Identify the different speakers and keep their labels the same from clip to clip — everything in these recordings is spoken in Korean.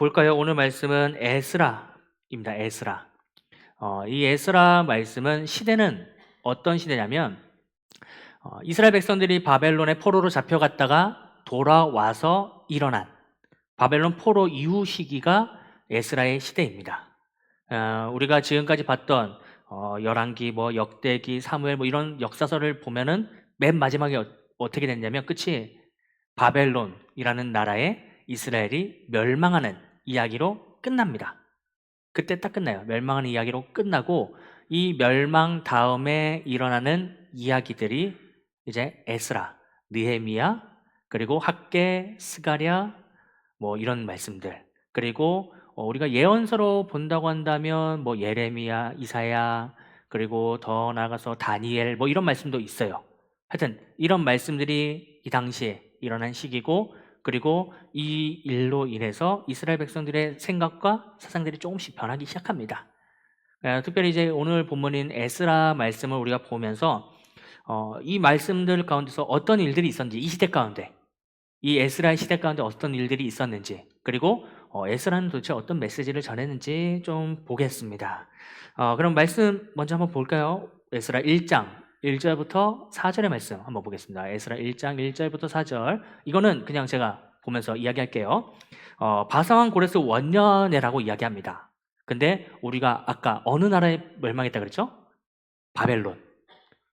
Speaker 1: 볼까요? 오늘 말씀은 에스라입니다. 에스라. 이 에스라 말씀은 시대는 어떤 시대냐면 이스라엘 백성들이 바벨론의 포로로 잡혀갔다가 돌아와서 일어난 바벨론 포로 이후 시기가 에스라의 시대입니다. 우리가 지금까지 봤던 열왕기, 뭐 역대기, 사무엘 뭐 이런 역사서를 보면은 맨 마지막에 어떻게 됐냐면 끝이 바벨론이라는 나라에 이스라엘이 멸망하는 이야기로 끝납니다. 그때 딱 끝나요. 멸망하는 이야기로 끝나고 이 멸망 다음에 일어나는 이야기들이 이제 에스라, 느헤미야, 그리고 학개, 스가랴 뭐 이런 말씀들. 그리고 우리가 예언서로 본다고 한다면 뭐 예레미야, 이사야, 그리고 더 나아가서 다니엘 뭐 이런 말씀도 있어요. 하여튼 이런 말씀들이 이 당시에 일어난 시기고, 그리고 이 일로 인해서 이스라엘 백성들의 생각과 사상들이 조금씩 변하기 시작합니다. 특별히 이제 오늘 본문인 에스라 말씀을 우리가 보면서 이 말씀들 가운데서 어떤 일들이 있었는지, 이 시대 가운데, 이 에스라의 시대 가운데 어떤 일들이 있었는지, 그리고 에스라는 도대체 어떤 메시지를 전했는지 좀 보겠습니다. 그럼 말씀 먼저 한번 볼까요? 에스라 1장 1절부터 4절의 말씀 한번 보겠습니다. 에스라 1장 1절부터 4절. 이거는 그냥 제가 보면서 이야기할게요. 바사왕 고레스 원년에라고 이야기합니다. 근데 우리가 아까 어느 나라에 멸망했다 그랬죠? 바벨론.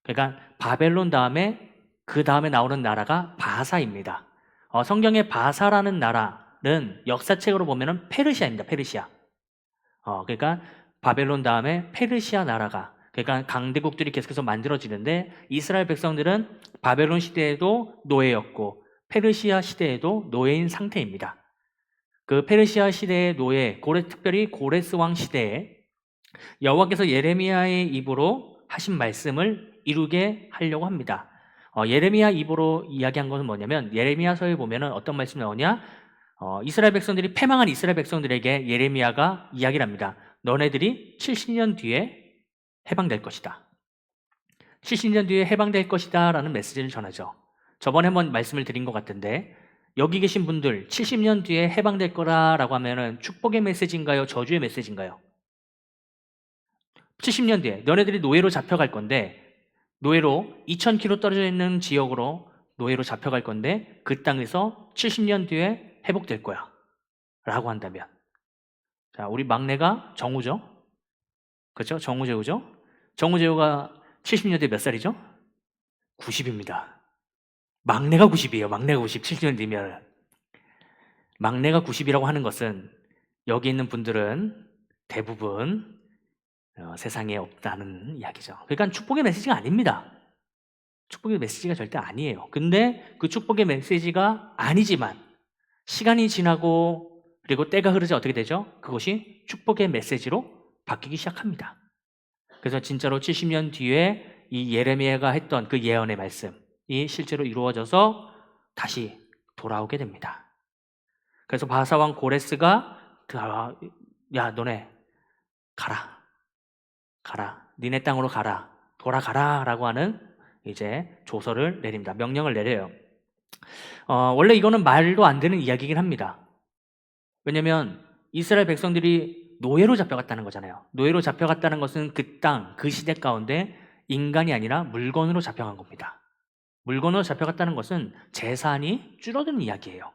Speaker 1: 그러니까 바벨론 다음에 그 다음에 나오는 나라가 바사입니다. 성경의 바사라는 나라는 역사책으로 보면은 페르시아입니다. 페르시아. 그러니까 바벨론 다음에 페르시아 나라가, 그러니까 강대국들이 계속해서 만들어지는데 이스라엘 백성들은 바벨론 시대에도 노예였고 페르시아 시대에도 노예인 상태입니다. 그 페르시아 시대의 노예, 특별히 고레스 왕 시대에 여호와께서 예레미야의 입으로 하신 말씀을 이루게 하려고 합니다. 예레미야 입으로 이야기한 것은 뭐냐면, 예레미야서에 보면은 어떤 말씀이 나오냐? 이스라엘 백성들이 패망한 이스라엘 백성들에게 예레미야가 이야기를 합니다. 너네들이 70년 뒤에 해방될 것이다. 70년 뒤에 해방될 것이다 라는 메시지를 전하죠. 저번에 한번 말씀을 드린 것 같은데, 여기 계신 분들 70년 뒤에 해방될 거라고 하면은 축복의 메시지인가요? 저주의 메시지인가요? 70년 뒤에 너네들이 노예로 잡혀갈 건데, 노예로 2000km 떨어져 있는 지역으로 노예로 잡혀갈 건데 그 땅에서 70년 뒤에 회복될 거야 라고 한다면, 자, 우리 막내가 정우죠? 그렇죠? 정우재우죠? 정우재우가 70년 뒤에 몇 살이죠? 90입니다. 막내가 90이에요. 막내가 90, 70년 뒤면. 막내가 90이라고 하는 것은 여기 있는 분들은 대부분 세상에 없다는 이야기죠. 그러니까 축복의 메시지가 아닙니다. 축복의 메시지가 절대 아니에요. 근데 그 축복의 메시지가 아니지만 시간이 지나고 그리고 때가 흐르자 어떻게 되죠? 그것이 축복의 메시지로 바뀌기 시작합니다. 그래서 진짜로 70년 뒤에 이 예레미야가 했던 그 예언의 말씀이 실제로 이루어져서 다시 돌아오게 됩니다. 그래서 바사왕 고레스가 야, 너네 가라, 니네 땅으로 가라, 돌아가라 라고 하는 이제 조서를 내립니다. 명령을 내려요. 원래 이거는 말도 안 되는 이야기이긴 합니다. 왜냐면 이스라엘 백성들이 노예로 잡혀갔다는 거잖아요. 노예로 잡혀갔다는 것은 그 땅, 그 시대 가운데 인간이 아니라 물건으로 잡혀간 겁니다. 물건으로 잡혀갔다는 것은 재산이 줄어드는 이야기예요.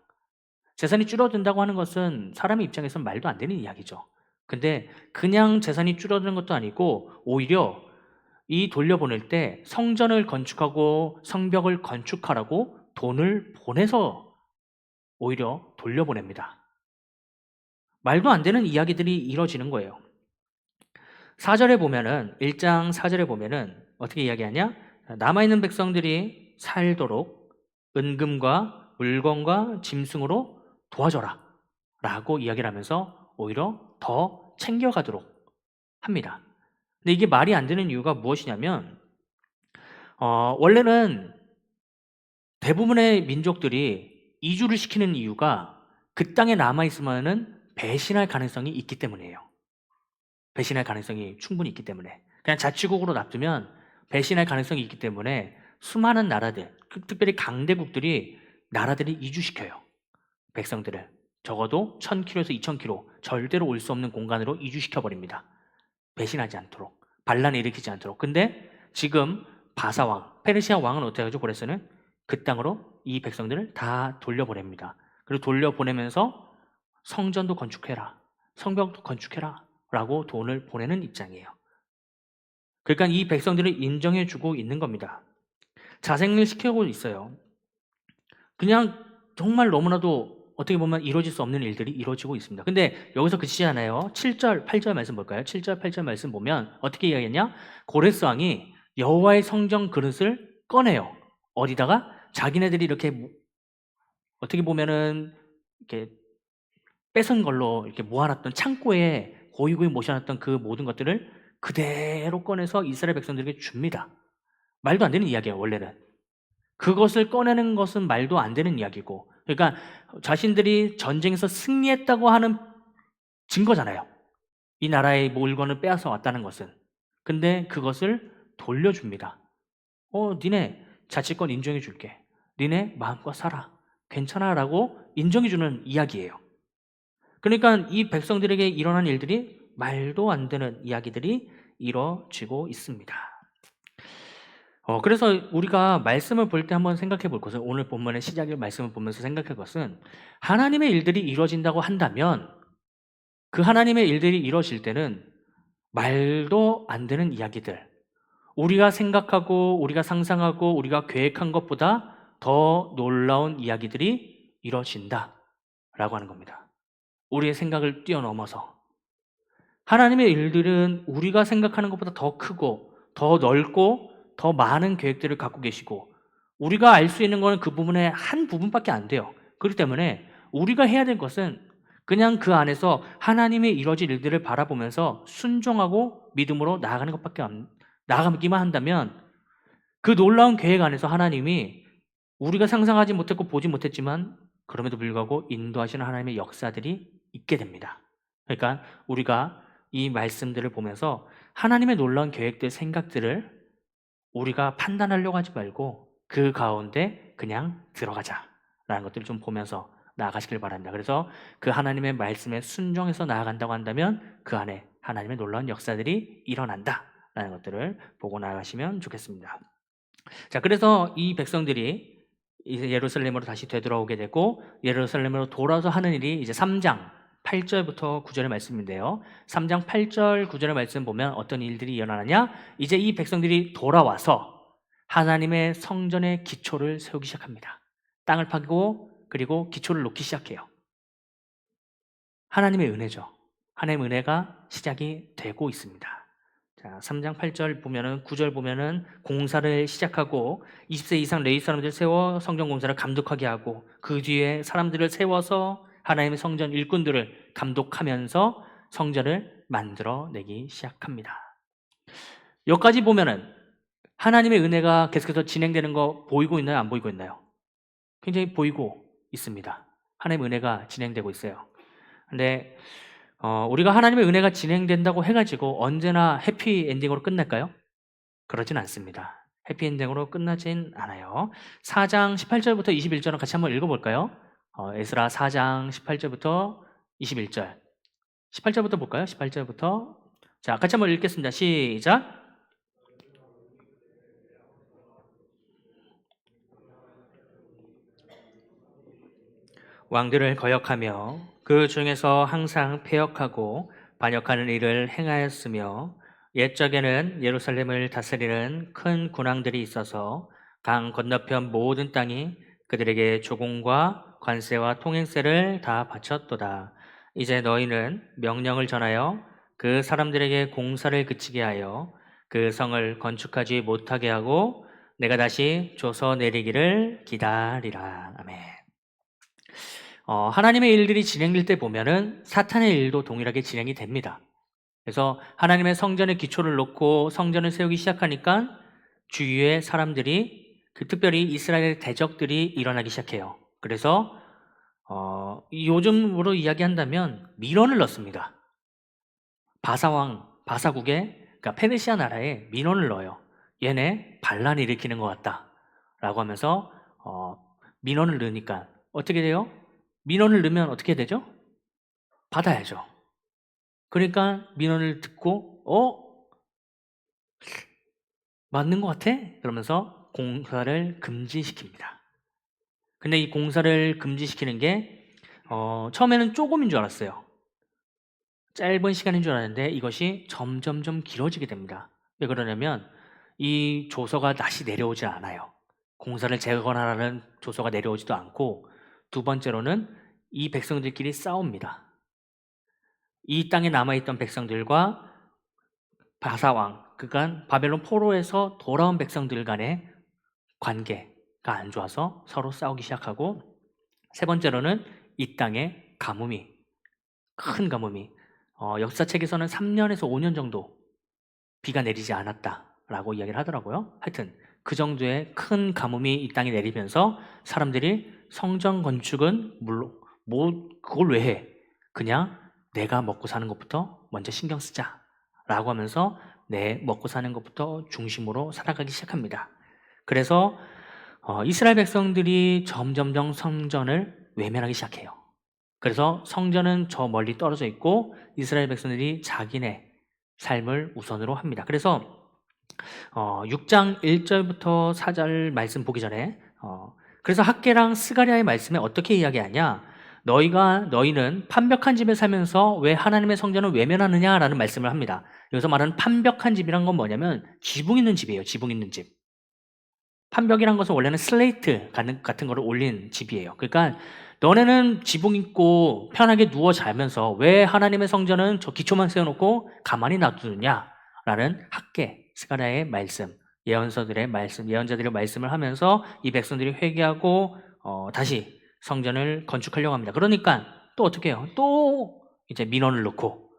Speaker 1: 재산이 줄어든다고 하는 것은 사람의 입장에서는 말도 안 되는 이야기죠. 근데 그냥 재산이 줄어드는 것도 아니고 오히려 이 돌려보낼 때 성전을 건축하고 성벽을 건축하라고 돈을 보내서 오히려 돌려보냅니다. 말도 안 되는 이야기들이 이뤄지는 거예요. 4절에 보면은, 1장 4절에 보면은 어떻게 이야기하냐? 남아있는 백성들이 살도록 은금과 물건과 짐승으로 도와줘라 라고 이야기를 하면서 오히려 더 챙겨가도록 합니다. 근데 이게 말이 안 되는 이유가 무엇이냐면, 원래는 대부분의 민족들이 이주를 시키는 이유가 그 땅에 남아있으면은 배신할 가능성이 있기 때문이에요. 배신할 가능성이 충분히 있기 때문에. 그냥 자치국으로 놔두면 배신할 가능성이 있기 때문에 수많은 나라들, 특별히 강대국들이 나라들이 이주시켜요. 백성들을. 적어도 1000km에서 2000km 절대로 올 수 없는 공간으로 이주시켜 버립니다. 배신하지 않도록, 반란을 일으키지 않도록. 근데 지금 바사왕, 페르시아 왕은 어떻게 하죠? 고레스는 그 땅으로 이 백성들을 다 돌려보냅니다. 그리고 돌려보내면서 성전도 건축해라, 성벽도 건축해라 라고 돈을 보내는 입장이에요. 그러니까 이 백성들을 인정해주고 있는 겁니다. 자생을 시키고 있어요. 그냥 정말 너무나도 어떻게 보면 이루어질 수 없는 일들이 이루어지고 있습니다. 근데 여기서 그치지 않아요. 7절, 8절 말씀 볼까요? 7절, 8절 말씀 보면 어떻게 이야기했냐? 고레스 왕이 여호와의 성전 그릇을 꺼내요. 어디다가? 자기네들이 이렇게 어떻게 보면은 이렇게 뺏은 걸로 이렇게 모아놨던 창고에 고이고이 모셔놨던 그 모든 것들을 그대로 꺼내서 이스라엘 백성들에게 줍니다. 말도 안 되는 이야기예요, 원래는. 그것을 꺼내는 것은 말도 안 되는 이야기고, 그러니까 자신들이 전쟁에서 승리했다고 하는 증거잖아요. 이 나라의 물건을 빼앗아 왔다는 것은. 근데 그것을 돌려줍니다. 니네 자치권 인정해 줄게. 니네 마음껏 살아. 괜찮아 라고 인정해 주는 이야기예요. 그러니까 이 백성들에게 일어난 일들이 말도 안 되는 이야기들이 이루어지고 있습니다. 그래서 우리가 말씀을 볼 때 한번 생각해 볼 것은, 오늘 본문의 시작의 말씀을 보면서 생각할 것은, 하나님의 일들이 이루어진다고 한다면 그 하나님의 일들이 이루어질 때는 말도 안 되는 이야기들, 우리가 생각하고 우리가 상상하고 우리가 계획한 것보다 더 놀라운 이야기들이 이루어진다라고 하는 겁니다. 우리의 생각을 뛰어넘어서. 하나님의 일들은 우리가 생각하는 것보다 더 크고 더 넓고 더 많은 계획들을 갖고 계시고, 우리가 알 수 있는 것은 그 부분의 한 부분밖에 안 돼요. 그렇기 때문에 우리가 해야 될 것은 그냥 그 안에서 하나님의 이루어질 일들을 바라보면서 순종하고 믿음으로 나아가기만 한다면, 그 놀라운 계획 안에서 하나님이 우리가 상상하지 못했고 보지 못했지만 그럼에도 불구하고 인도하시는 하나님의 역사들이 있게 됩니다. 그러니까 우리가 이 말씀들을 보면서 하나님의 놀라운 계획들, 생각들을 우리가 판단하려고 하지 말고 그 가운데 그냥 들어가자라는 것들을 좀 보면서 나아가시길 바랍니다. 그래서 그 하나님의 말씀에 순종해서 나아간다고 한다면 그 안에 하나님의 놀라운 역사들이 일어난다라는 것들을 보고 나아가시면 좋겠습니다. 자, 그래서 이 백성들이 이제 예루살렘으로 다시 되돌아오게 되고, 예루살렘으로 돌아서 하는 일이 이제 3장 8절부터 9절의 말씀인데요. 3장 8절 9절의 말씀 보면 어떤 일들이 일어나느냐? 이제 이 백성들이 돌아와서 하나님의 성전의 기초를 세우기 시작합니다. 땅을 파고 그리고 기초를 놓기 시작해요. 하나님의 은혜죠. 하나님의 은혜가 시작이 되고 있습니다. 자, 3장 8절 보면은, 9절 보면은 공사를 시작하고 20세 이상 레위 사람들 세워 성전 공사를 감독하게 하고, 그 뒤에 사람들을 세워서 하나님의 성전 일꾼들을 감독하면서 성전을 만들어내기 시작합니다. 여기까지 보면은 하나님의 은혜가 계속해서 진행되는 거 보이고 있나요? 안 보이고 있나요? 굉장히 보이고 있습니다. 하나님의 은혜가 진행되고 있어요. 근데 우리가 하나님의 은혜가 진행된다고 해가지고 언제나 해피엔딩으로 끝날까요? 그러진 않습니다. 해피엔딩으로 끝나진 않아요. 4장 18절부터 21절은 같이 한번 읽어볼까요? 에스라 4장 18절부터 21절. 18절부터 볼까요? 18절부터. 자, 같이 한번 읽겠습니다. 시작. 왕들을 거역하며 그 중에서 항상 패역하고 반역하는 일을 행하였으며, 옛적에는 예루살렘을 다스리는 큰 군왕들이 있어서 강 건너편 모든 땅이 그들에게 조공과 관세와 통행세를 다 바쳤도다. 이제 너희는 명령을 전하여 그 사람들에게 공사를 그치게 하여 그 성을 건축하지 못하게 하고 내가 다시 줘서 내리기를 기다리라. 아멘. 하나님의 일들이 진행될 때 보면은 사탄의 일도 동일하게 진행이 됩니다. 그래서 하나님의 성전의 기초를 놓고 성전을 세우기 시작하니까 주위의 사람들이, 특별히 이스라엘 대적들이 일어나기 시작해요. 그래서 요즘으로 이야기한다면 민원을 넣습니다. 바사왕, 바사국에, 그러니까 페르시아 나라에 민원을 넣어요. 얘네 반란을 일으키는 것 같다 라고 하면서 민원을 넣으니까 어떻게 돼요? 민원을 넣으면 어떻게 해야 되죠? 받아야죠. 그러니까 민원을 듣고 맞는 것 같아? 그러면서 공사를 금지시킵니다. 근데 이 공사를 금지시키는 게 처음에는 조금인 줄 알았어요. 짧은 시간인 줄 알았는데 이것이 점점점 길어지게 됩니다. 왜 그러냐면 이 조서가 다시 내려오지 않아요. 공사를 재건하라는 조서가 내려오지도 않고, 두 번째로는 이 백성들끼리 싸웁니다. 이 땅에 남아있던 백성들과 바사왕, 그러니까 바벨론 포로에서 돌아온 백성들 간의 관계가 안 좋아서 서로 싸우기 시작하고, 세 번째로는 이 땅에 가뭄이, 큰 가뭄이, 역사책에서는 3년에서 5년 정도 비가 내리지 않았다라고 이야기를 하더라고요. 하여튼 그 정도의 큰 가뭄이 이 땅에 내리면서 사람들이 성전 건축은 물론 그걸 왜 해? 그냥 내가 먹고 사는 것부터 먼저 신경 쓰자라고 하면서 내 먹고 사는 것부터 중심으로 살아가기 시작합니다. 그래서 이스라엘 백성들이 점점점 성전을 외면하기 시작해요. 그래서 성전은 저 멀리 떨어져 있고 이스라엘 백성들이 자기네 삶을 우선으로 합니다. 그래서 6장 1절부터 4절 말씀 보기 전에 그래서 학개랑 스가랴의 말씀에 어떻게 이야기하냐, 너희는 판벽한 집에 살면서 왜 하나님의 성전을 외면하느냐라는 말씀을 합니다. 여기서 말하는 판벽한 집이란 건 뭐냐면 지붕 있는 집이에요. 지붕 있는 집. 판벽이란 것은 원래는 슬레이트 같은 거를 올린 집이에요. 그러니까 너네는 지붕 있고 편하게 누워 자면서 왜 하나님의 성전은 저 기초만 세워놓고 가만히 놔두느냐라는 학개, 스가랴의 말씀, 예언서들의 말씀, 예언자들의 말씀을 하면서 이 백성들이 회개하고 다시 성전을 건축하려고 합니다. 그러니까 또 어떻게 해요? 또 이제 민원을 넣고,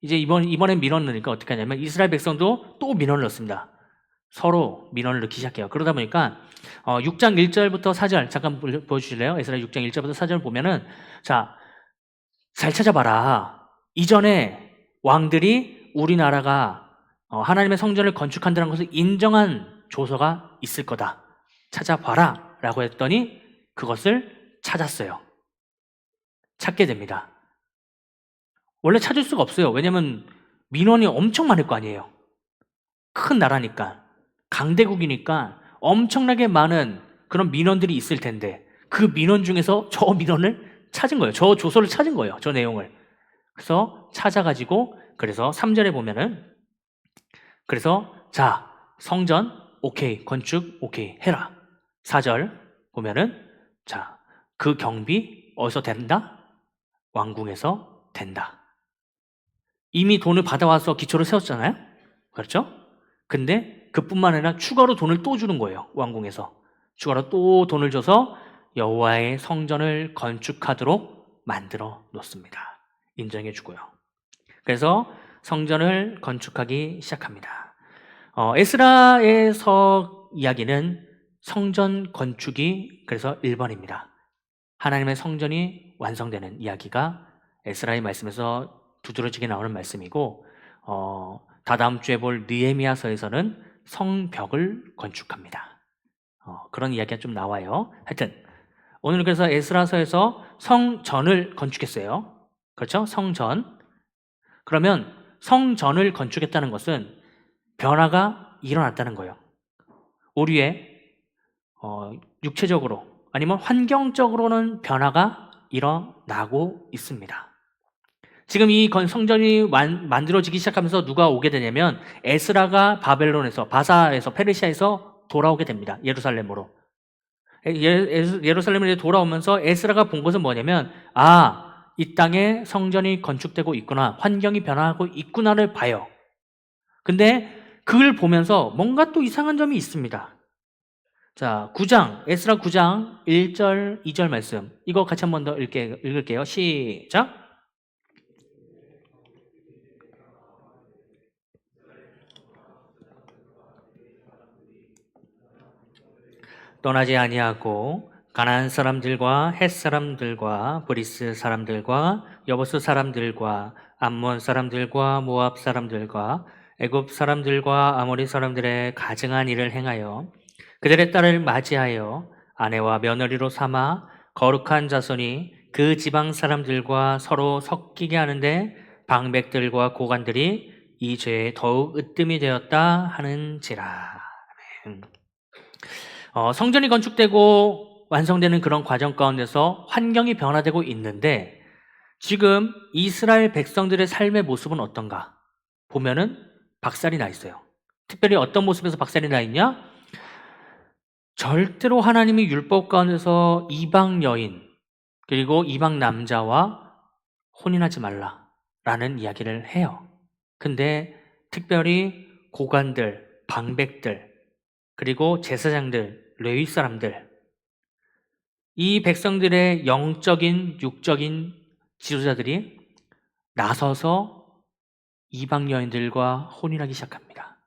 Speaker 1: 이제 이번엔 민원을 넣으니까 어떻게 하냐면 이스라엘 백성도 또 민원을 넣습니다. 서로 민원을 넣기 시작해요. 그러다 보니까 6장 1절부터 4절 잠깐 보여주실래요? 에스라 6장 1절부터 4절 보면은, 자, 잘 찾아봐라. 이전에 왕들이 우리나라가 하나님의 성전을 건축한다는 것을 인정한 조서가 있을 거다. 찾아봐라 라고 했더니 그것을 찾았어요. 찾게 됩니다. 원래 찾을 수가 없어요. 왜냐면 민원이 엄청 많을 거 아니에요. 큰 나라니까, 강대국이니까 엄청나게 많은 그런 민원들이 있을 텐데 그 민원 중에서 저 민원을 찾은 거예요. 저 조서를 찾은 거예요. 저 내용을. 그래서 찾아가지고, 그래서 3절에 보면은, 그래서 자, 성전 오케이, 건축 오케이 해라. 4절 보면은, 자, 그 경비 어디서 된다? 왕궁에서 된다. 이미 돈을 받아와서 기초를 세웠잖아요. 그렇죠? 근데 그뿐만 아니라 추가로 돈을 또 주는 거예요. 왕궁에서 추가로 또 돈을 줘서 여호와의 성전을 건축하도록 만들어 놓습니다. 인정해 주고요. 그래서 성전을 건축하기 시작합니다. 에스라에서 이야기는 성전 건축이 그래서 1번입니다. 하나님의 성전이 완성되는 이야기가 에스라의 말씀에서 두드러지게 나오는 말씀이고, 다다음 주에 볼 느헤미야서에서는 성벽을 건축합니다. 그런 이야기가 좀 나와요. 하여튼 오늘 그래서 에스라서에서 성전을 건축했어요. 그렇죠? 성전. 그러면 성전을 건축했다는 것은 변화가 일어났다는 거예요. 우리의 육체적으로 아니면 환경적으로는 변화가 일어나고 있습니다. 지금 이 성전이 만들어지기 시작하면서 누가 오게 되냐면 에스라가 바벨론에서, 바사에서, 페르시아에서 돌아오게 됩니다. 예루살렘으로. 예루살렘에 돌아오면서 에스라가 본 것은 뭐냐면, 이 땅에 성전이 건축되고 있구나, 환경이 변화하고 있구나를 봐요. 근데 그걸 보면서 뭔가 또 이상한 점이 있습니다. 자, 9장, 에스라 9장 1절, 2절 말씀, 이거 같이 한 번 더 읽을게요. 시작. 떠나지 아니하고 가나안 사람들과 헷 사람들과 브리스 사람들과 여부스 사람들과 암몬 사람들과 모압 사람들과 애굽 사람들과 아모리 사람들의 가증한 일을 행하여 그들의 딸을 맞이하여 아내와 며느리로 삼아 거룩한 자손이 그 지방 사람들과 서로 섞이게 하는데 방백들과 고관들이 이 죄에 더욱 으뜸이 되었다 하는지라. 아멘. 성전이 건축되고 완성되는 그런 과정 가운데서 환경이 변화되고 있는데 지금 이스라엘 백성들의 삶의 모습은 어떤가? 보면은 박살이 나 있어요. 특별히 어떤 모습에서 박살이 나 있냐? 절대로 하나님이 율법 가운데서 이방 여인 그리고 이방 남자와 혼인하지 말라라는 이야기를 해요. 근데 특별히 고관들, 방백들, 그리고 제사장들, 레위 사람들, 이 백성들의 영적인, 육적인 지도자들이 나서서 이방 여인들과 혼인하기 시작합니다.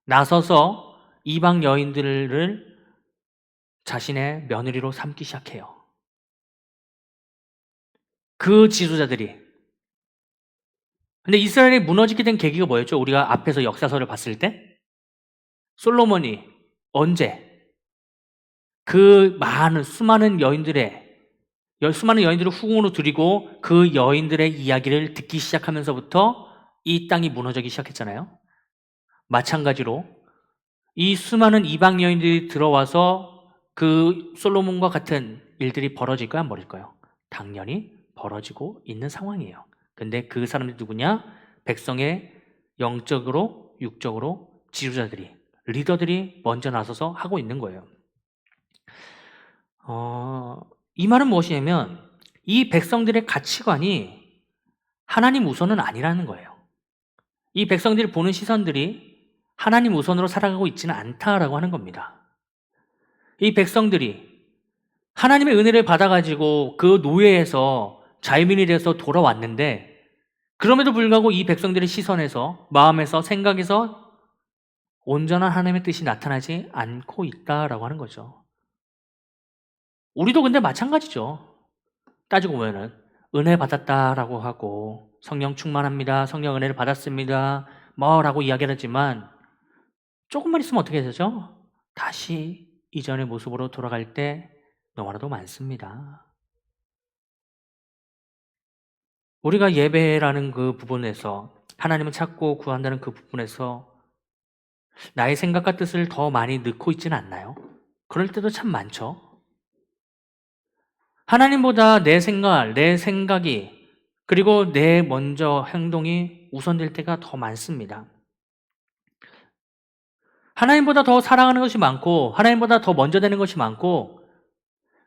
Speaker 1: 나서서 이방 여인들을 자신의 며느리로 삼기 시작해요. 그 지도자들이. 근데 이스라엘이 무너지게 된 계기가 뭐였죠? 우리가 앞에서 역사서를 봤을 때 솔로몬이 언제 그 수많은 여인들을 후궁으로 들이고 그 여인들의 이야기를 듣기 시작하면서부터 이 땅이 무너지기 시작했잖아요. 마찬가지로 이 수많은 이방 여인들이 들어와서 그 솔로몬과 같은 일들이 벌어질까요? 안 벌어질까요? 당연히 벌어지고 있는 상황이에요. 근데 그 사람들이 누구냐? 백성의 영적으로 육적으로 지도자들이, 리더들이 먼저 나서서 하고 있는 거예요. 이 말은 무엇이냐면 이 백성들의 가치관이 하나님 우선은 아니라는 거예요. 이 백성들이 보는 시선들이 하나님 우선으로 살아가고 있지는 않다라고 하는 겁니다. 이 백성들이 하나님의 은혜를 받아가지고 그 노예에서 자유민이 돼서 돌아왔는데 그럼에도 불구하고 이 백성들의 시선에서, 마음에서, 생각에서 온전한 하나님의 뜻이 나타나지 않고 있다라고 하는 거죠. 우리도 근데 마찬가지죠. 따지고 보면은 은혜 받았다라고 하고 성령 충만합니다, 성령 은혜를 받았습니다 뭐라고 이야기를 하지만 조금만 있으면 어떻게 되죠? 다시 이전의 모습으로 돌아갈 때 너무나도 많습니다. 우리가 예배라는 그 부분에서 하나님을 찾고 구한다는 그 부분에서 나의 생각과 뜻을 더 많이 넣고 있지는 않나요? 그럴 때도 참 많죠. 하나님보다 내 생각이 그리고 내 먼저 행동이 우선될 때가 더 많습니다. 하나님보다 더 사랑하는 것이 많고 하나님보다 더 먼저 되는 것이 많고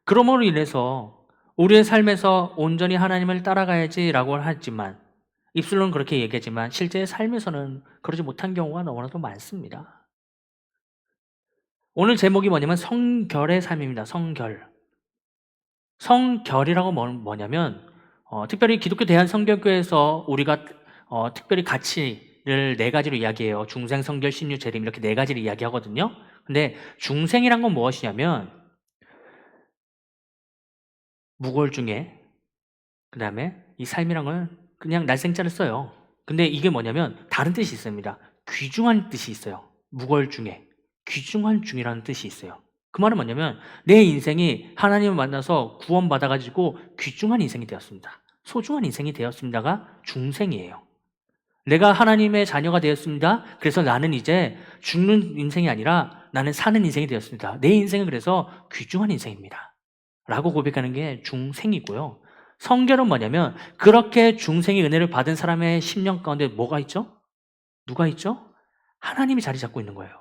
Speaker 1: 그러므로 인해서 우리의 삶에서 온전히 하나님을 따라가야지라고 하지만 입술로는 그렇게 얘기하지만 실제 삶에서는 그러지 못한 경우가 너무나도 많습니다. 오늘 제목이 뭐냐면 성결의 삶입니다. 성결이라고 뭐냐면 특별히 기독교 대한성결교회에서 우리가 특별히 가치를 4가지로 이야기해요. 중생, 성결, 신유, 재림 이렇게 4가지를 이야기하거든요. 근데 중생이란 건 무엇이냐면 무골중에 그 다음에 이 삶이란 건 그냥 날생자를 써요. 근데 이게 뭐냐면 다른 뜻이 있습니다. 귀중한 뜻이 있어요. 무골중에 귀중한 중이라는 뜻이 있어요. 그 말은 뭐냐면 내 인생이 하나님을 만나서 구원받아가지고 귀중한 인생이 되었습니다. 소중한 인생이 되었습니다가 중생이에요. 내가 하나님의 자녀가 되었습니다. 그래서 나는 이제 죽는 인생이 아니라 나는 사는 인생이 되었습니다. 내 인생은 그래서 귀중한 인생입니다. 라고 고백하는 게 중생이고요. 성결은 뭐냐면 그렇게 중생의 은혜를 받은 사람의 심령 가운데 뭐가 있죠? 누가 있죠? 하나님이 자리 잡고 있는 거예요.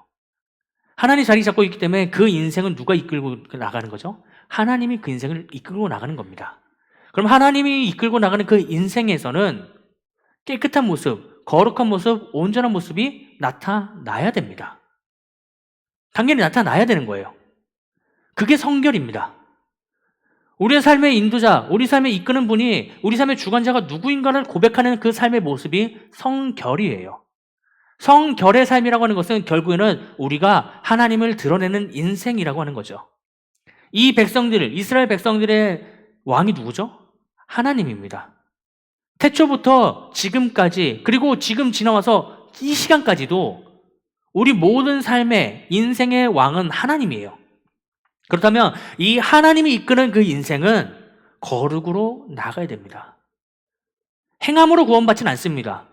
Speaker 1: 하나님이 자리 잡고 있기 때문에 그 인생은 누가 이끌고 나가는 거죠? 하나님이 그 인생을 이끌고 나가는 겁니다. 그럼 하나님이 이끌고 나가는 그 인생에서는 깨끗한 모습, 거룩한 모습, 온전한 모습이 나타나야 됩니다. 당연히 나타나야 되는 거예요. 그게 성결입니다. 우리의 삶의 인도자, 우리 삶을 이끄는 분이 우리 삶의 주관자가 누구인가를 고백하는 그 삶의 모습이 성결이에요. 성결의 삶이라고 하는 것은 결국에는 우리가 하나님을 드러내는 인생이라고 하는 거죠. 이 백성들, 이스라엘 백성들의 왕이 누구죠? 하나님입니다. 태초부터 지금까지 그리고 지금 지나와서 이 시간까지도 우리 모든 삶의 인생의 왕은 하나님이에요. 그렇다면 이 하나님이 이끄는 그 인생은 거룩으로 나가야 됩니다. 행함으로 구원받지는 않습니다.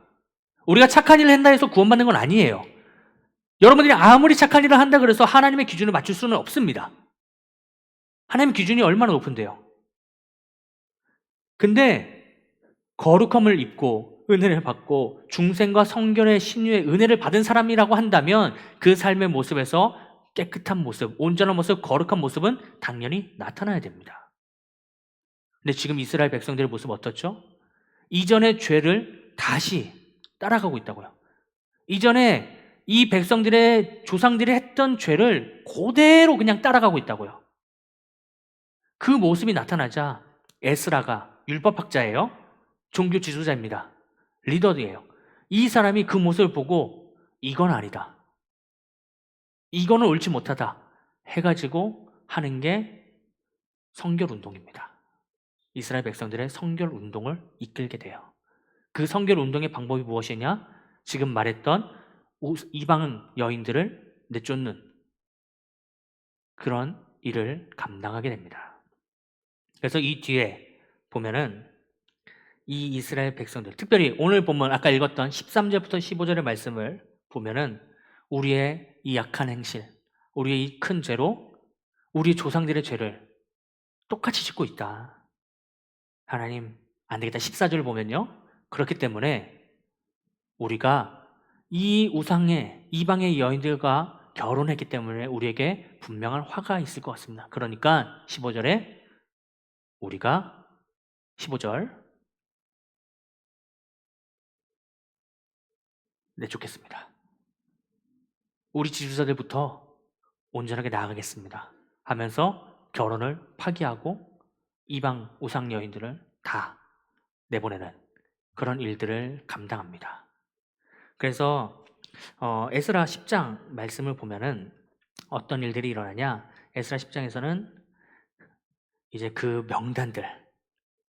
Speaker 1: 우리가 착한 일을 한다 해서 구원받는 건 아니에요. 여러분들이 아무리 착한 일을 한다 그래서 하나님의 기준을 맞출 수는 없습니다. 하나님의 기준이 얼마나 높은데요. 근데 거룩함을 입고 은혜를 받고 중생과 성결의 신유의 은혜를 받은 사람이라고 한다면 그 삶의 모습에서 깨끗한 모습, 온전한 모습, 거룩한 모습은 당연히 나타나야 됩니다. 근데 지금 이스라엘 백성들의 모습 어떻죠? 이전의 죄를 다시 따라가고 있다고요. 이전에 이 백성들의 조상들이 했던 죄를 그대로 그냥 따라가고 있다고요. 그 모습이 나타나자 에스라가 율법학자예요. 종교 지도자입니다. 리더예요. 이 사람이 그 모습을 보고 이건 아니다. 이거는 옳지 못하다 해가지고 하는 게 성결 운동입니다. 이스라엘 백성들의 성결 운동을 이끌게 돼요. 그 성결 운동의 방법이 무엇이냐? 지금 말했던 이방 여인들을 내쫓는 그런 일을 감당하게 됩니다. 그래서 이 뒤에 보면은 이 이스라엘 백성들, 특별히 오늘 본문 아까 읽었던 13절부터 15절의 말씀을 보면은 우리의 이 약한 행실, 우리의 이 큰 죄로 우리 조상들의 죄를 똑같이 짓고 있다. 하나님 안 되겠다. 14절 보면요. 그렇기 때문에 우리가 이 우상의 이방의 여인들과 결혼했기 때문에 우리에게 분명한 화가 있을 것 같습니다. 그러니까 15절에 우리가 15절 내쫓겠습니다. 우리 지주자들부터 온전하게 나아가겠습니다 하면서 결혼을 파기하고 이방 우상 여인들을 다 내보내는 그런 일들을 감당합니다. 그래서 에스라 10장 말씀을 보면은 어떤 일들이 일어나냐? 에스라 10장에서는 이제 그 명단들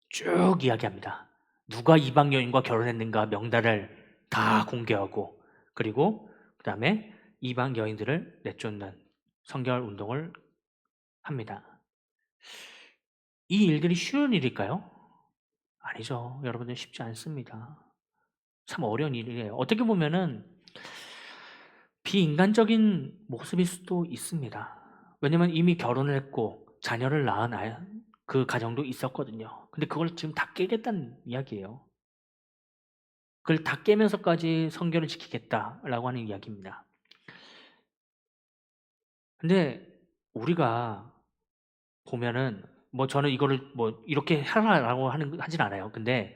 Speaker 1: 쭉 이야기합니다. 누가 이방 여인과 결혼했는가 명단을 다 공개하고, 그리고 그 다음에 이방 여인들을 내쫓는 성결 운동을 합니다. 이 일들이 쉬운 일일까요? 아니죠. 여러분들 쉽지 않습니다. 참 어려운 일이에요. 어떻게 보면은 비인간적인 모습일 수도 있습니다. 왜냐면 이미 결혼을 했고 자녀를 낳은 그 가정도 있었거든요. 근데 그걸 지금 다 깨겠다는 이야기예요. 그걸 다 깨면서까지 성결을 지키겠다라고 하는 이야기입니다. 근데 우리가 보면은 뭐 저는 이거를 뭐 이렇게 하라라고 하진 않아요. 근데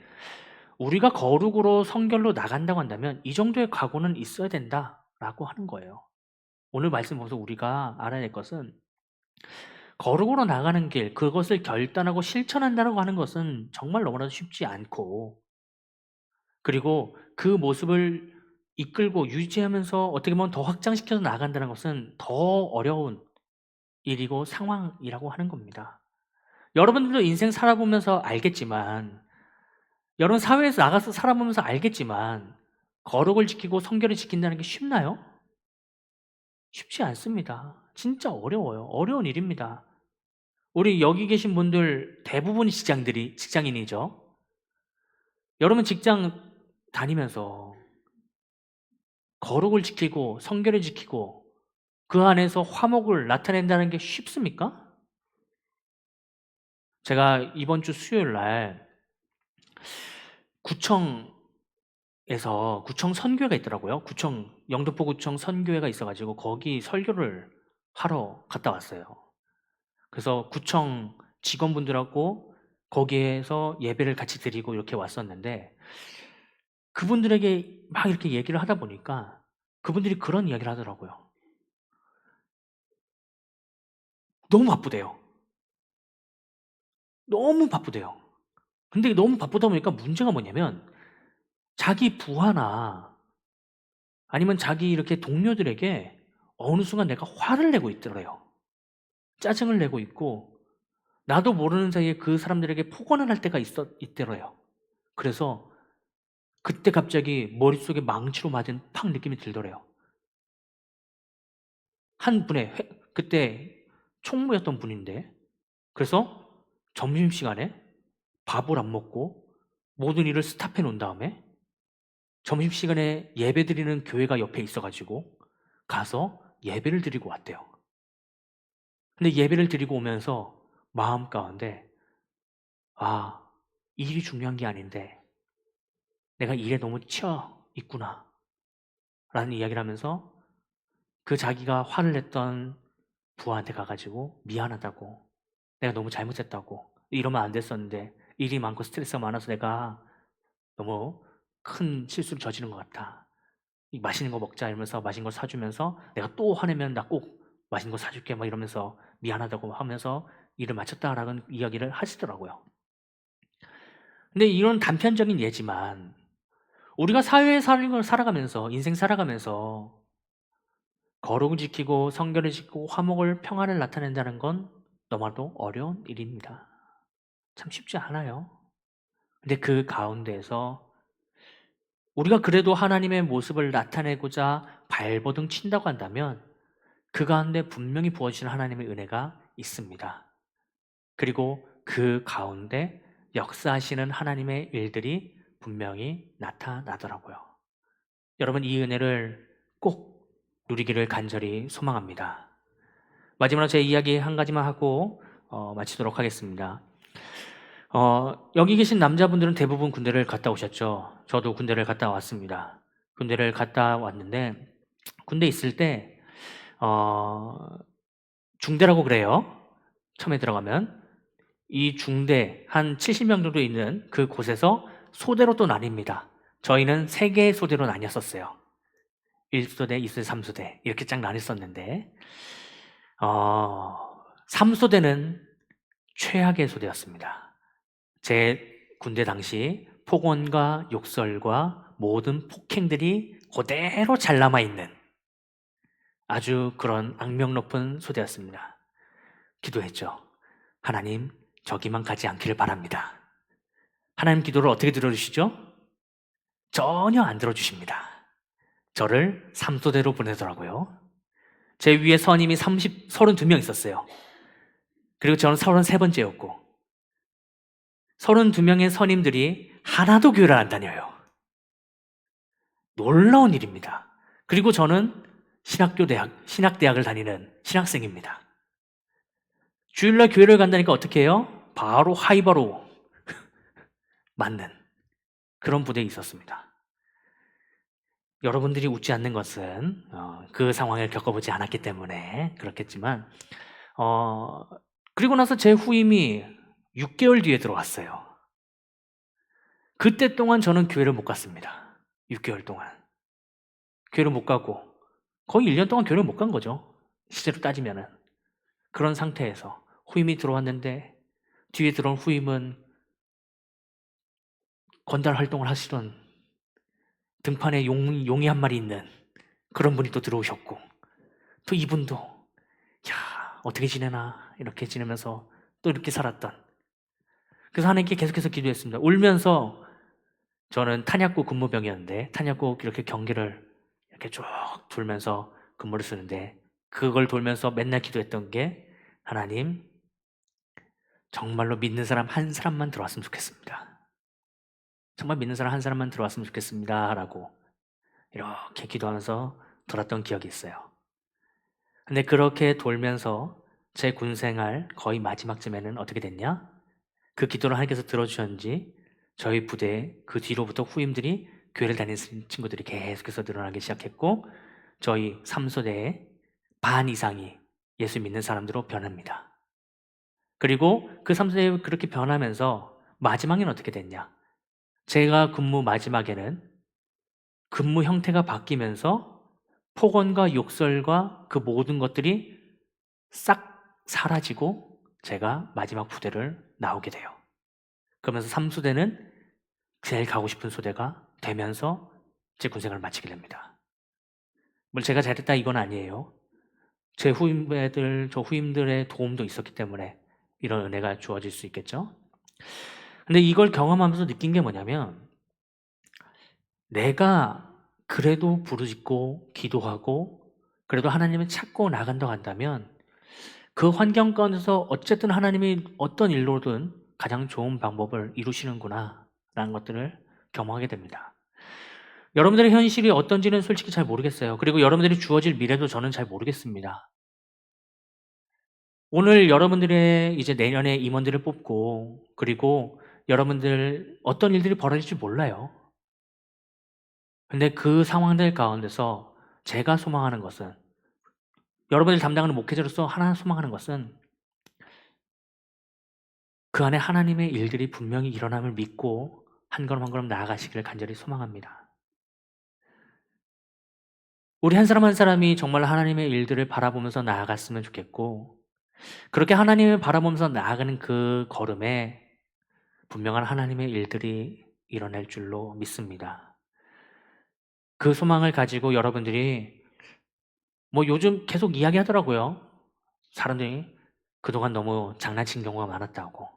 Speaker 1: 우리가 거룩으로 성결로 나간다고 한다면 이 정도의 각오는 있어야 된다라고 하는 거예요. 오늘 말씀 보면서 우리가 알아야 될 것은 거룩으로 나가는 길, 그것을 결단하고 실천한다고 하는 것은 정말 너무나도 쉽지 않고, 그리고 그 모습을 이끌고 유지하면서 어떻게 보면 더 확장시켜서 나간다는 것은 더 어려운 일이고 상황이라고 하는 겁니다. 여러분들도 인생 살아보면서 알겠지만, 여러분 사회에서 나가서 살아보면서 알겠지만, 거룩을 지키고 성결을 지킨다는 게 쉽나요? 쉽지 않습니다. 진짜 어려워요. 어려운 일입니다. 우리 여기 계신 분들 대부분이 직장인이죠. 여러분 직장 다니면서 거룩을 지키고 성결을 지키고 그 안에서 화목을 나타낸다는 게 쉽습니까? 제가 이번 주 수요일 날 구청에서 구청 선교회가 있더라고요. 영등포 구청 선교회가 있어가지고 거기 설교를 하러 갔다 왔어요. 그래서 구청 직원분들하고 거기에서 예배를 같이 드리고 이렇게 왔었는데, 그분들에게 막 이렇게 얘기를 하다 보니까 그분들이 그런 이야기를 하더라고요. 너무 바쁘대요. 너무 바쁘대요. 근데 너무 바쁘다 보니까 문제가 뭐냐면 자기 부하나 아니면 자기 이렇게 동료들에게 어느 순간 내가 화를 내고 있더래요. 짜증을 내고 있고 나도 모르는 사이에 그 사람들에게 폭언을 할 때가 있더래요. 그래서 그때 갑자기 머릿속에 망치로 맞은 팍 느낌이 들더래요. 한 분의 그때 총무였던 분인데. 그래서 점심시간에 밥을 안 먹고 모든 일을 스탑해 놓은 다음에 점심시간에 예배 드리는 교회가 옆에 있어 가지고 가서 예배를 드리고 왔대요. 근데 예배를 드리고 오면서 마음 가운데 '아, 일이 중요한 게 아닌데 내가 일에 너무 치여 있구나.'라는 이야기를 하면서 그 자기가 화를 냈던 부하한테 가 가지고 미안하다고, 내가 너무 잘못했다고, 이러면 안 됐었는데 일이 많고 스트레스가 많아서 내가 너무 큰 실수를 저지른 것 같아. 이 맛있는 거 먹자 이러면서 맛있는 거 사주면서 내가 또 화내면 나 꼭 맛있는 거 사줄게 막 이러면서 미안하다고 하면서 일을 마쳤다라는 이야기를 하시더라고요. 근데 이런 단편적인 예지만 우리가 사회에 살아가면서 인생 살아가면서 거룩을 지키고 성결을 지키고 화목을 평안을 나타낸다는 건 너무나도 어려운 일입니다. 참 쉽지 않아요. 근데 그 가운데에서 우리가 그래도 하나님의 모습을 나타내고자 발버둥 친다고 한다면 그 가운데 분명히 부어주시는 하나님의 은혜가 있습니다. 그리고 그 가운데 역사하시는 하나님의 일들이 분명히 나타나더라고요. 여러분, 이 은혜를 꼭 누리기를 간절히 소망합니다. 마지막으로 제 이야기 한 가지만 하고 마치도록 하겠습니다. 여기 계신 남자분들은 대부분 군대를 갔다 오셨죠. 저도 군대를 갔다 왔습니다. 군대를 갔다 왔는데 군대 있을 때 중대라고 그래요. 처음에 들어가면 이 중대 한 70명 정도 있는 그 곳에서 소대로 또 나뉩니다. 저희는 3개의 소대로 나뉘었었어요. 1소대, 2소대, 3소대 이렇게 쫙 나뉘었었는데 3소대는 최악의 소대였습니다. 제 군대 당시 폭언과 욕설과 모든 폭행들이 그대로 잘 남아있는 아주 그런 악명 높은 소대였습니다. 기도했죠. 하나님, 저기만 가지 않기를 바랍니다. 하나님 기도를 어떻게 들어주시죠? 전혀 안 들어주십니다. 저를 3소대로 보내더라고요. 제 위에 선임이 32명 있었어요. 그리고 저는 33번째였고 32명의 선임들이 하나도 교회를 안 다녀요. 놀라운 일입니다. 그리고 저는 신학대학을 다니는 신학생입니다. 주일날 교회를 간다니까 어떻게 해요? 바로 하이바로 맞는 그런 부대에 있었습니다. 여러분들이 웃지 않는 것은 그 상황을 겪어보지 않았기 때문에 그렇겠지만 그리고 나서 제 후임이 6개월 뒤에 들어왔어요. 그때 동안 저는 교회를 못 갔습니다. 6개월 동안 교회를 못 가고 거의 1년 동안 교회를 못 간 거죠. 실제로 따지면은 그런 상태에서 후임이 들어왔는데 뒤에 들어온 후임은 건달 활동을 하시던 등판에 용이 한 마리 있는 그런 분이 또 들어오셨고 또 이분도 야, 어떻게 지내나 이렇게 지내면서 또 이렇게 살았던. 그래서 하나님께 계속해서 기도했습니다. 울면서 저는 탄약고 근무병이었는데 탄약고 이렇게 경계를 이렇게 쭉 돌면서 근무를 쓰는데 그걸 돌면서 맨날 기도했던 게 하나님, 정말로 믿는 사람 한 사람만 들어왔으면 좋겠습니다. 정말 믿는 사람 한 사람만 들어왔으면 좋겠습니다. 라고 이렇게 기도하면서 돌았던 기억이 있어요. 근데 그렇게 돌면서 제 군생활 거의 마지막쯤에는 어떻게 됐냐? 그 기도를 하나님께서 들어주셨는지 저희 부대에 그 뒤로부터 후임들이 교회를 다니는 친구들이 계속해서 늘어나기 시작했고 저희 3소대의 반 이상이 예수 믿는 사람들로 변합니다. 그리고 그 3소대에 그렇게 변하면서 마지막에는 어떻게 됐냐? 제가 근무 마지막에는 근무 형태가 바뀌면서 폭언과 욕설과 그 모든 것들이 싹 사라지고 제가 마지막 부대를 나오게 돼요. 그러면서 3소대는 제일 가고 싶은 소대가 되면서 제 군생활을 마치게 됩니다. 뭘 제가 잘했다 이건 아니에요. 제 저 후임들의 도움도 있었기 때문에 이런 은혜가 주어질 수 있겠죠. 근데 이걸 경험하면서 느낀 게 뭐냐면 내가 그래도 부르짖고 기도하고 그래도 하나님을 찾고 나간다고 한다면 그 환경 가운데서 어쨌든 하나님이 어떤 일로든 가장 좋은 방법을 이루시는구나라는 것들을 경험하게 됩니다. 여러분들의 현실이 어떤지는 솔직히 잘 모르겠어요. 그리고 여러분들이 주어질 미래도 저는 잘 모르겠습니다. 오늘 여러분들의 이제 내년에 임원들을 뽑고 그리고 여러분들 어떤 일들이 벌어질지 몰라요. 근데 그 상황들 가운데서 제가 소망하는 것은, 여러분들이 담당하는 목회자로서 하나 소망하는 것은 그 안에 하나님의 일들이 분명히 일어남을 믿고 한 걸음 한 걸음 나아가시기를 간절히 소망합니다. 우리 한 사람 한 사람이 정말 하나님의 일들을 바라보면서 나아갔으면 좋겠고, 그렇게 하나님을 바라보면서 나아가는 그 걸음에 분명한 하나님의 일들이 일어날 줄로 믿습니다. 그 소망을 가지고 여러분들이 요즘 계속 이야기하더라고요. 사람들이 그동안 너무 장난친 경우가 많았다고.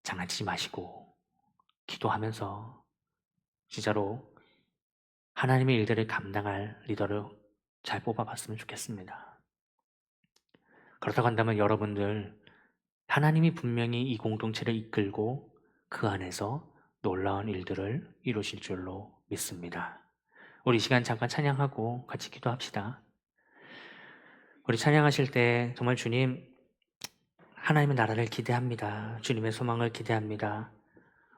Speaker 1: 장난치지 마시고 기도하면서 진짜로 하나님의 일들을 감당할 리더를 잘 뽑아봤으면 좋겠습니다. 그렇다고 한다면 여러분들, 하나님이 분명히 이 공동체를 이끌고 그 안에서 놀라운 일들을 이루실 줄로 믿습니다. 우리 이 시간 잠깐 찬양하고 같이 기도합시다. 우리 찬양하실 때 정말 주님, 하나님의 나라를 기대합니다. 주님의 소망을 기대합니다.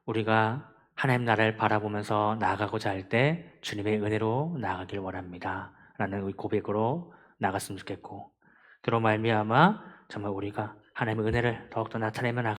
Speaker 1: 우리가 하나님 나라를 바라보면서 나아가고자 할 때 주님의 은혜로 나아가길 원합니다. 라는 고백으로 나갔으면 좋겠고, 그로 말미암아 정말 우리가 하나님의 은혜를 더욱더 나타내며